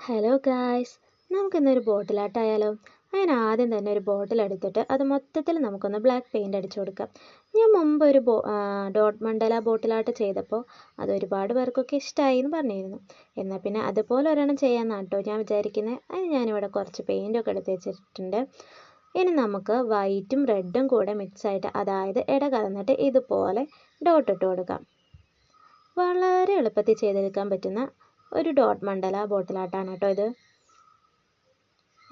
Hello guys, നമുക്കിന്നൊരു ബോട്ടിൽ ആർട്ടായാലോ? അതിന് ആദ്യം തന്നെ ഒരു ബോട്ടിൽ എടുത്തിട്ട് അത് മൊത്തത്തിൽ നമുക്കൊന്ന് ബ്ലാക്ക് പെയിൻറ് അടിച്ചു കൊടുക്കാം. ഞാൻ മുമ്പ് ഒരു ഡോട്ട് മണ്ടല ബോട്ടിൽ ആർട്ട് ചെയ്തപ്പോൾ അത് ഒരുപാട് പേർക്കൊക്കെ ഇഷ്ടമായി എന്ന് പറഞ്ഞിരുന്നു. എന്നാൽ പിന്നെ അതുപോലെ ഒരെണ്ണം ചെയ്യാമെന്നാണ് കേട്ടോ ഞാൻ വിചാരിക്കുന്നത്. അതിന് ഞാനിവിടെ കുറച്ച് പെയിൻറ്റൊക്കെ എടുത്ത് വെച്ചിട്ടുണ്ട്. ഇനി നമുക്ക് വൈറ്റും റെഡും കൂടെ മിക്സായിട്ട്, അതായത് ഇടകലർന്നിട്ട് ഇതുപോലെ ഡോട്ട് ഇട്ട് കൊടുക്കാം. വളരെ എളുപ്പത്തിൽ ചെയ്തെടുക്കാൻ പറ്റുന്ന ഒരു ഡോട്ട് മണ്ടല ബോട്ടിൽ ആർട്ടാണ് കേട്ടോ ഇത്.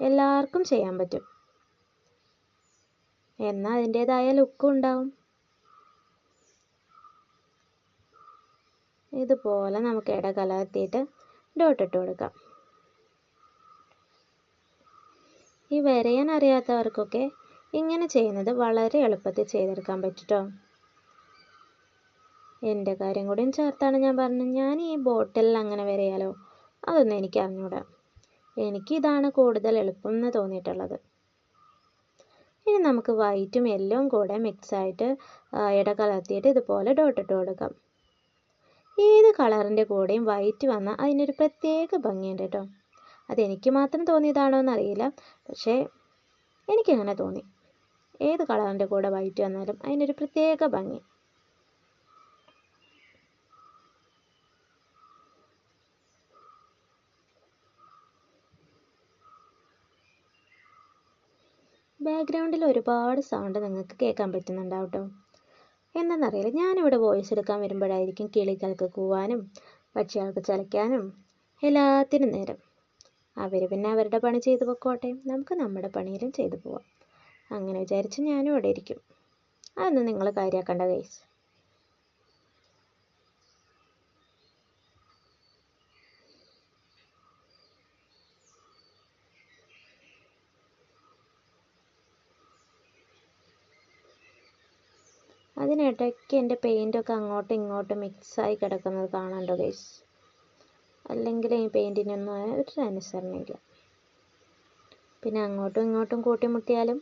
എല്ലാവർക്കും ചെയ്യാൻ പറ്റും, എന്നാൽ അതിൻ്റേതായ ലുക്കും ഉണ്ടാവും. ഇതുപോലെ നമുക്ക് ഇടകലർത്തിയിട്ട് ഡോട്ട് ഇട്ട് കൊടുക്കാം. ഈ വരയാൻ അറിയാത്തവർക്കൊക്കെ ഇങ്ങനെ ചെയ്യുന്നത് വളരെ എളുപ്പത്തിൽ ചെയ്തെടുക്കാൻ പറ്റും കേട്ടോ. എൻ്റെ കാര്യം കൂടിയും ചേർത്താണ് ഞാൻ പറഞ്ഞത്. ഞാൻ ഈ ബോട്ടിലിൽ അങ്ങനെ വരയാലോ, അതൊന്നും എനിക്ക് അറിഞ്ഞൂടാ. എനിക്കിതാണ് കൂടുതൽ എളുപ്പം എന്ന് തോന്നിയിട്ടുള്ളത്. ഇനി നമുക്ക് വൈറ്റും യെല്ലോയും കൂടെ മിക്സായിട്ട് ഇടകലർത്തിയിട്ട് ഇതുപോലെ ഡോട്ട് ഇട്ട് കൊടുക്കാം. ഏത് കളറിൻ്റെ കൂടെയും വൈറ്റ് വന്നാൽ അതിനൊരു പ്രത്യേക ഭംഗിയുണ്ട് കേട്ടോ. അതെനിക്ക് മാത്രം തോന്നിയതാണോ എന്നറിയില്ല, പക്ഷേ എനിക്കങ്ങനെ തോന്നി. ഏത് കളറിൻ്റെ കൂടെ വൈറ്റ് വന്നാലും അതിനൊരു പ്രത്യേക ഭംഗി. ബാക്ക്ഗ്രൗണ്ടിൽ ഒരുപാട് സൗണ്ട് നിങ്ങൾക്ക് കേൾക്കാൻ പറ്റുന്നുണ്ടാവും കേട്ടോ. എന്താണെന്നറിയില്ല, ഞാനിവിടെ വോയിസ് എടുക്കാൻ വരുമ്പോഴായിരിക്കും കിളികൾക്ക് കൂവാനും പക്ഷികൾക്ക് ചലയ്ക്കാനും എല്ലാത്തിനും നേരം. അവർ പിന്നെ അവരുടെ പണി ചെയ്തു പൊക്കോട്ടെ, നമുക്ക് നമ്മുടെ പണിയിലും ചെയ്തു പോവാം. അങ്ങനെ വിചാരിച്ച് ഞാനും ഇവിടെ ഇരിക്കും. അതൊന്നും നിങ്ങൾ കാര്യമാക്കണ്ട ഗൈസ്. അതിനിടയ്ക്ക് എൻ്റെ പെയിൻറ്റൊക്കെ അങ്ങോട്ടും ഇങ്ങോട്ടും മിക്സായി കിടക്കുന്നത് കാണാണ്ടോ ഗൈസ്. അല്ലെങ്കിൽ ഈ പെയിൻറ്റിനൊന്നും ഒരു അനുസരണയില്ല. പിന്നെ അങ്ങോട്ടും ഇങ്ങോട്ടും കൂട്ടിമുട്ടിയാലും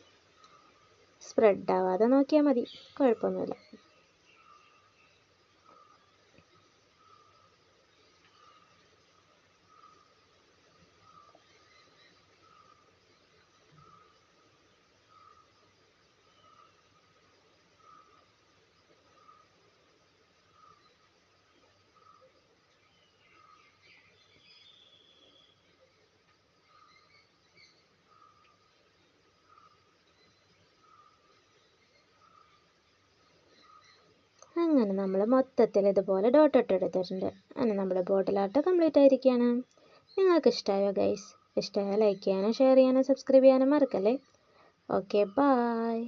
സ്പ്രെഡ് ആവാതെ നോക്കിയാൽ മതി, കുഴപ്പമൊന്നുമില്ല. അങ്ങനെ നമ്മൾ മൊത്തത്തിൽ ഇതുപോലെ ഡോട്ട് ഇട്ട് എടുത്തിട്ടുണ്ട്. അങ്ങനെ നമ്മുടെ ബോട്ടിൽ ആർട്ട് കംപ്ലീറ്റ് ആയിരിക്കുകയാണ്. നിങ്ങൾക്ക് ഇഷ്ടമായോ ഗൈസ്? ഇഷ്ടമായാൽ ലൈക്ക് ചെയ്യാനും ഷെയർ ചെയ്യാനും സബ്സ്ക്രൈബ് ചെയ്യാനും മറക്കല്ലേ. Okay, by.